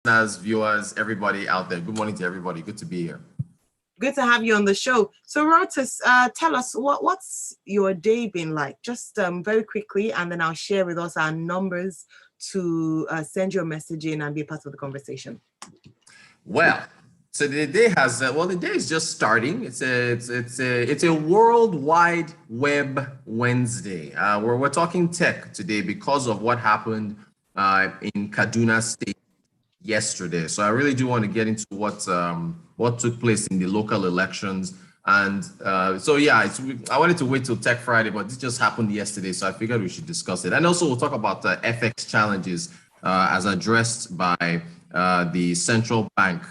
listeners, viewers, everybody out there. Good morning to everybody. Good to be here. Good to have you on the show. So, Rotus, tell us what's your day been like? Just very quickly, and then I'll share with us our numbers to send your message in and be part of the conversation. Well, so the day has the day is just starting. It's a worldwide web Wednesday. We're talking tech today because of what happened in Kaduna State yesterday. So I really do want to get into what took place in the local elections. And I wanted to wait till Tech Friday, but this just happened yesterday. So I figured we should discuss it. And also we'll talk about the FX challenges as addressed by the central bank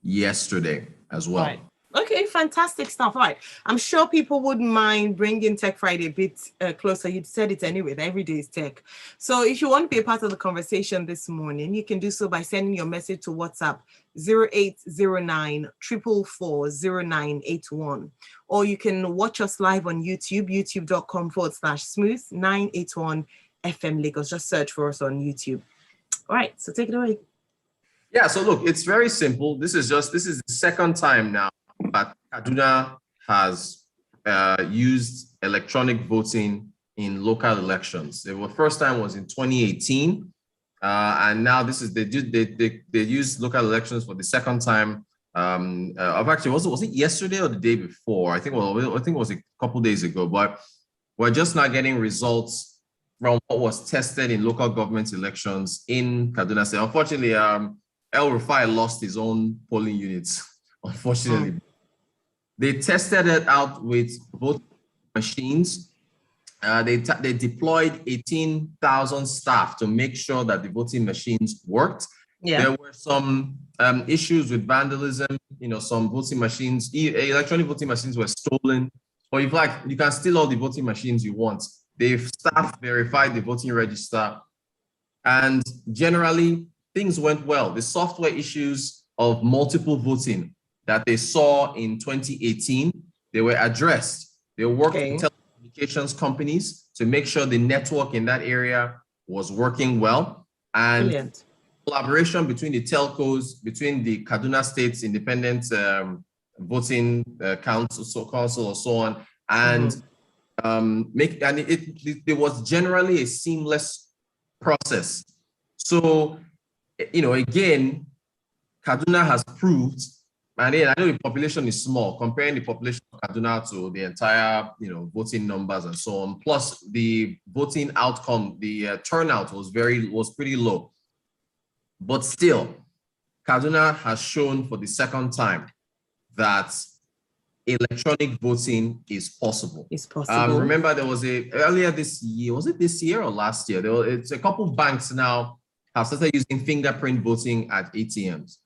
yesterday as well. Right. Okay, fantastic stuff. All right. I'm sure people wouldn't mind bringing Tech Friday a bit closer. You'd said it anyway, that every day is tech. So if you want to be a part of the conversation this morning, you can do so by sending your message to WhatsApp 0809 444 0981. Or you can watch us live on YouTube, youtube.com/smooth981 FM Lagos. Just search for us on YouTube. All right, so take it away. Yeah, so look, it's very simple. This is the second time now that Kaduna has used electronic voting in local elections. The first time was in 2018, and now they used local elections for the second time. Actually, was it yesterday or the day before? I think it was a couple days ago. But we're just not getting results from what was tested in local government elections in Kaduna State. Unfortunately, El Rufai lost his own polling units. Unfortunately, they tested it out with voting machines. They deployed 18,000 staff to make sure that the voting machines worked. Yeah. There were some issues with vandalism. Some voting machines, electronic voting machines were stolen. Or if you can steal all the voting machines you want. Staff verified the voting register, and generally things went well. The software issues of multiple voting that they saw in 2018, they were addressed. They worked with telecommunications companies to make sure the network in that area was working well. And Brilliant. Collaboration between the telcos, between the Kaduna State's independent voting council or so on, and it was generally a seamless process. So, again, Kaduna has proved, and I know the population is small, comparing the population of Kaduna to the entire, voting numbers and so on. Plus, the voting outcome, the turnout was pretty low. But still, Kaduna has shown for the second time that electronic voting is possible. It's possible. Remember, there was earlier this year, was it this year or last year? It's a couple banks now have started using fingerprint voting at ATMs.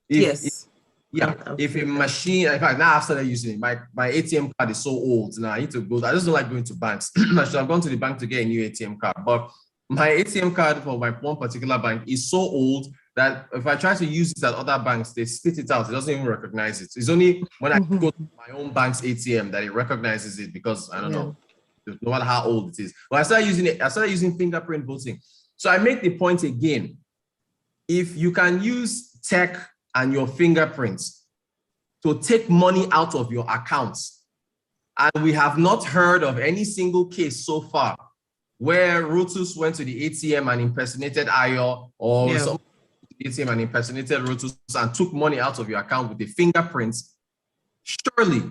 If a machine, in fact, now I've started using it. My ATM card is so old now. I need to go. I just don't like going to banks. I should have gone to the bank to get a new ATM card. But my ATM card for my one particular bank is so old that if I try to use it at other banks, they spit it out. It doesn't even recognize it. It's only when I go to my own bank's ATM that it recognizes it, because I don't know, no matter how old it is. But I started using fingerprint voting. So I make the point again, if you can use tech and your fingerprints to take money out of your accounts, and we have not heard of any single case so far where Rotus went to the ATM and impersonated Ayo, or some ATM and impersonated Rotus and took money out of your account with the fingerprints, surely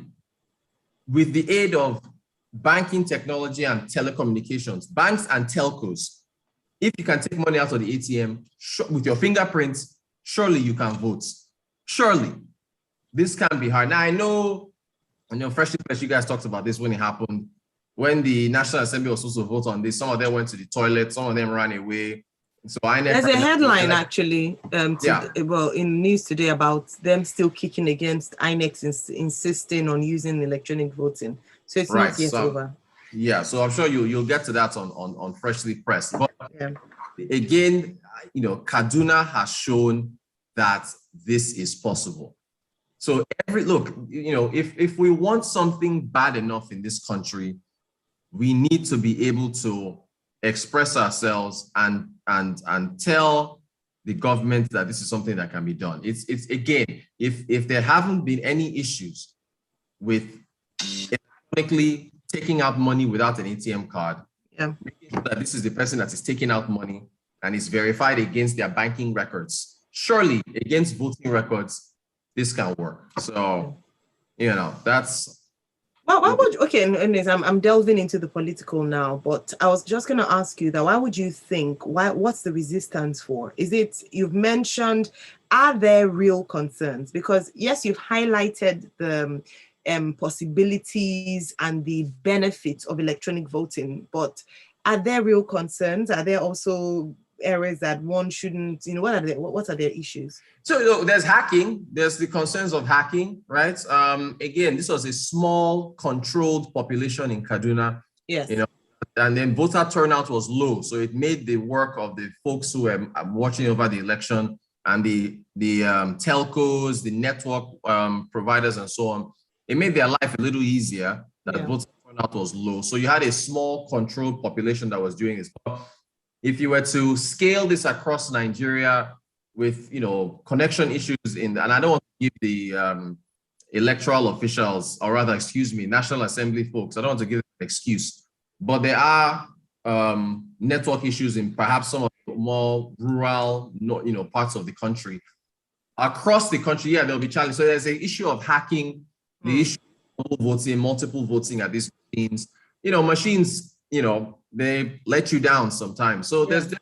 with the aid of banking technology and telecommunications, banks and telcos, if you can take money out of the ATM with your fingerprints, surely you can vote. Surely. This can be hard. Now, I know Freshly Fresh, you guys talked about this when it happened. When the National Assembly was supposed to vote on this, some of them went to the toilet, some of them ran away. So there's a headline actually, in news today about them still kicking against INEC insisting on using electronic voting. So it's not yet over. Yeah, so I'm sure you'll get to that on Freshly Pressed. But again, Kaduna has shown that this is possible. So if we want something bad enough in this country, we need to be able to express ourselves and tell the government that this is something that can be done. It's again, if there haven't been any issues with electronically taking out money without an ATM card, making sure that this is the person that is taking out money and is verified against their banking records. Surely against voting records, this can work. So, that's. Well, why would okay? And I'm delving into the political now, but I was just going to ask you that. Why would you think? What's the resistance for? Is it you've mentioned? Are there real concerns? Because yes, you've highlighted the possibilities and the benefits of electronic voting, but are there real concerns? Are there also areas that one shouldn't, what are their issues? So there's hacking, there's the concerns of hacking, right? Again, this was a small controlled population in Kaduna. Yes. And then voter turnout was low. So it made the work of the folks who were watching over the election and the telcos, the network providers and so on, it made their life a little easier that voter turnout was low. So you had a small controlled population that was doing this. If you were to scale this across Nigeria with, connection issues and I don't want to give the electoral officials, or rather, National Assembly folks, I don't want to give them an excuse, but there are network issues in perhaps some of the more rural, parts of the country. Across the country, there'll be challenges. So there's an issue of hacking, the issue of voting, multiple voting at these machines. Machines, they let you down sometimes. So there's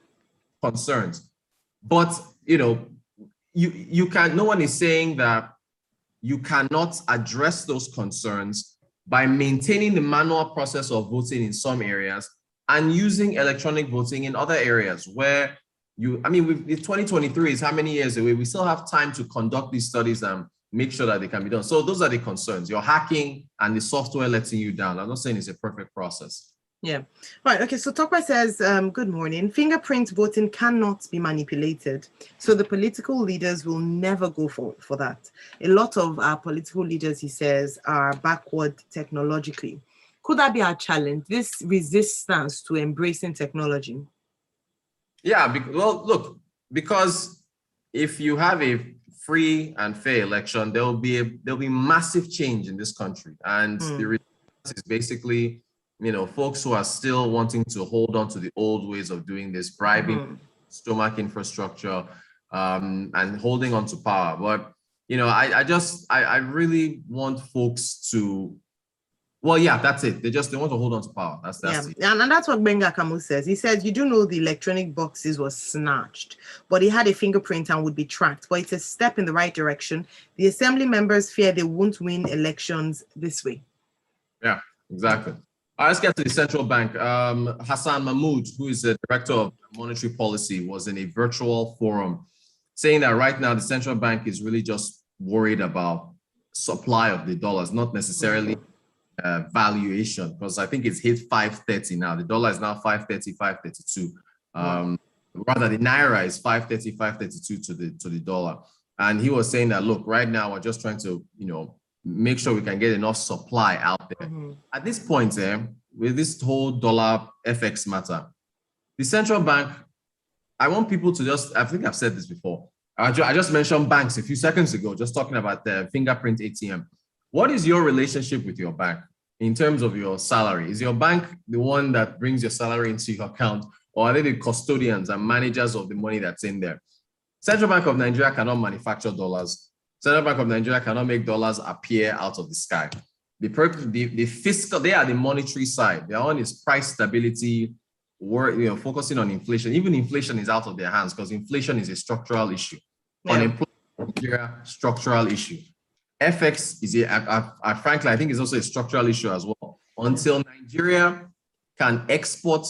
concerns, but you can. No one is saying that you cannot address those concerns by maintaining the manual process of voting in some areas and using electronic voting in other areas where with 2023 is how many years away? We still have time to conduct these studies and make sure that they can be done. So those are the concerns. You're hacking and the software letting you down. I'm not saying it's a perfect process. Yeah. Right. Okay. So Tokwe says, good morning. Fingerprint voting cannot be manipulated. So the political leaders will never go for that. A lot of our political leaders, he says, are backward technologically. Could that be our challenge? This resistance to embracing technology? Yeah. Because if you have a free and fair election, there'll be massive change in this country. And the resistance is basically, folks who are still wanting to hold on to the old ways of doing this, bribing stomach infrastructure, and holding on to power. But, I really want folks to, that's it. They want to hold on to power. That's it. And that's what Benga Kamu says. He says, you do know the electronic boxes was snatched, but he had a fingerprint and would be tracked. But it's a step in the right direction. The assembly members fear they won't win elections this way. Yeah, exactly. Let's get to the central bank. Hassan Mahmoud, who is the director of monetary policy, was in a virtual forum saying that right now the central bank is really just worried about supply of the dollars, not necessarily valuation, because I think it's hit 530 now. The dollar is now 530, 532. Rather, the naira is 530, 532 to the dollar. And he was saying that, look, right now we're just trying to, make sure we can get enough supply out there. At this point, with this whole dollar FX matter, the central bank, I want people to I think I've said this before. I just mentioned banks a few seconds ago, just talking about the fingerprint ATM. What is your relationship with your bank in terms of your salary? Is your bank the one that brings your salary into your account, or are they the custodians and managers of the money that's in there? Central Bank of Nigeria cannot manufacture dollars. Central Bank of Nigeria cannot make dollars appear out of the sky. The fiscal, they are the monetary side. Their own is price stability, focusing on inflation. Even inflation is out of their hands because inflation is a structural issue. Unemployment in Nigeria, structural issue. FX is frankly, I think it's also a structural issue as well. Until Nigeria can export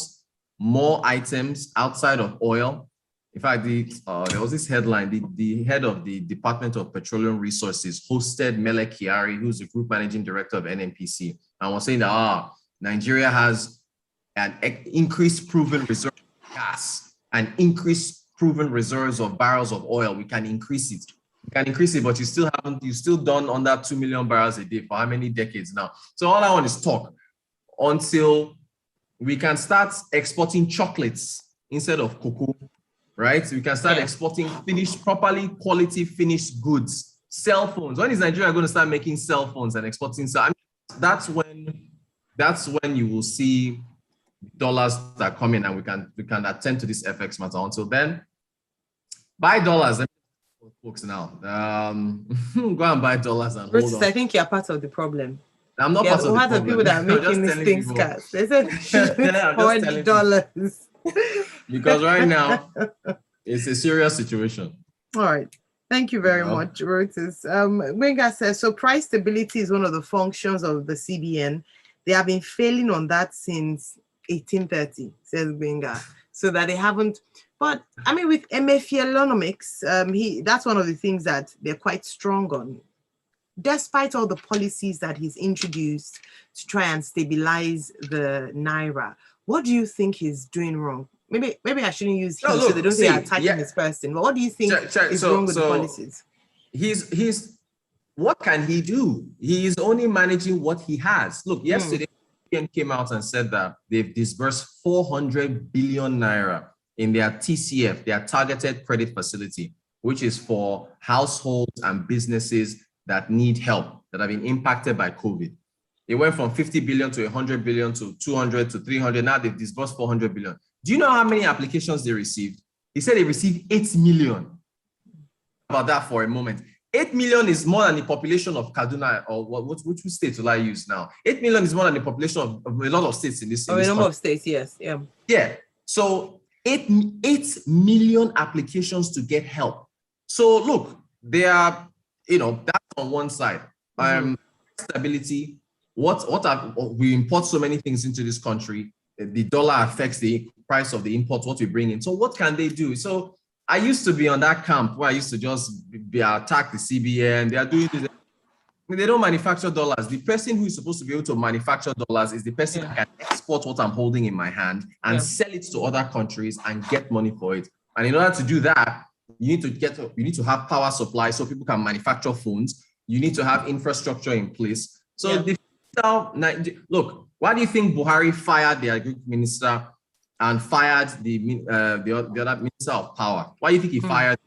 more items outside of oil. In fact, there was this headline, the head of the Department of Petroleum Resources hosted Mele Kyari, who's the group managing director of NNPC, and was saying that Nigeria has an increased proven reserve of gas and increased proven reserves of barrels of oil. We can increase it. But you still done under 2 million barrels a day for how many decades now? So all I want is talk until we can start exporting chocolates instead of cocoa. right? We can start exporting properly quality finished goods. Cell phones. When is Nigeria going to start making cell phones and exporting? So I mean, that's when you will see dollars that come in, and we can attend to this FX matter. Until then, buy dollars. Folks now, go and buy dollars and hold on. I think you're part of the problem. I'm not part of the problem. People that are making these things cast. They said $40. Because right now it's a serious situation. All right. Thank you very much, Rotus. Gbenga says, so price stability is one of the functions of the CBN. They have been failing on that since 1830, says Gbenga. So that they haven't, but I mean, with Emefiele, that's one of the things that they're quite strong on. Despite all the policies that he's introduced to try and stabilize the Naira, what do you think he's doing wrong? Maybe I shouldn't use him, so they don't say attacking this person. But what do you think is wrong with the policies? What can he do? He's only managing what he has. Look, yesterday, came out and said that they've disbursed 400 billion naira in their TCF, their targeted credit facility, which is for households and businesses that need help, that have been impacted by COVID. It went from 50 billion to 100 billion to 200 to 300. Now they've disbursed 400 billion. Do you know how many applications they received? He said they received 8 million. About that for a moment. 8 million is more than the population of Kaduna, or which state will I use now? 8 million is more than the population of a lot of states in this. A number of states, yes. Yeah. Yeah. So 8 million applications to get help. So look, they are, that's on one side. Stability. We import so many things into this country. The dollar affects the price of the imports, what we bring in. So what can they do? So I used to be on that camp where I used to just attack the CBN. They are doing this. They don't manufacture dollars. The person who is supposed to be able to manufacture dollars is the person who can export what I'm holding in my hand and sell it to other countries and get money for it. And in order to do that, you need to have power supply so people can manufacture phones. You need to have infrastructure in place. So look, why do you think Buhari fired the agriculture minister and fired the other minister of power? Why do you think he fired?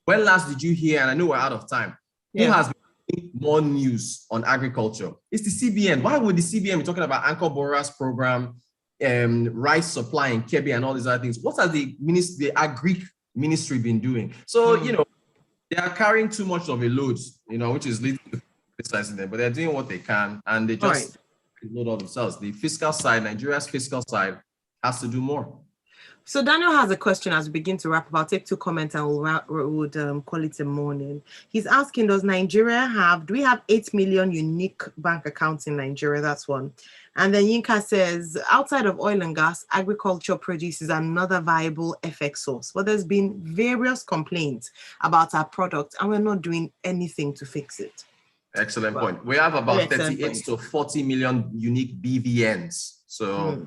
When last did you hear, and I know we're out of time, who has been more news on agriculture? It's the CBN. Why would the CBN be talking about Anchor Borers program, rice supply in Kebbi and all these other things? What has the agri ministry been doing? So, they are carrying too much of a load, which is leading to criticizing them, but they're doing what they can, and they just load all themselves. The fiscal side, Nigeria's fiscal side, has to do more. So Daniel has a question as we begin to wrap up. I'll take 2 comments and we'll call it a morning. He's asking, do we have 8 million unique bank accounts in Nigeria? That's one. And then Yinka says, outside of oil and gas, agriculture produces another viable FX source. But there's been various complaints about our product and we're not doing anything to fix it. Excellent point. We have about 38 to 40 million unique BVNs. So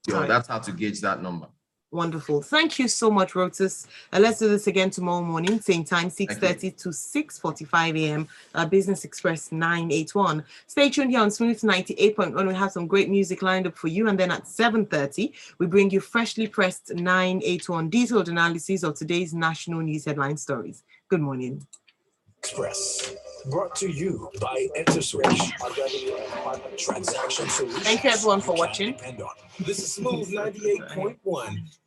that's how to gauge that number. Wonderful. Thank you so much, Rotus. Let's do this again tomorrow morning, same time, 6:30 to 6:45 a.m. Business Express 981. Stay tuned here on Smooth 98.1. We have some great music lined up for you. And then at 7:30, we bring you freshly pressed 981 detailed analysis of today's national news headline stories. Good morning. Express, brought to you by EnterSwitch. Transaction solutions. Thank you everyone for watching. This is Smooth 98.1.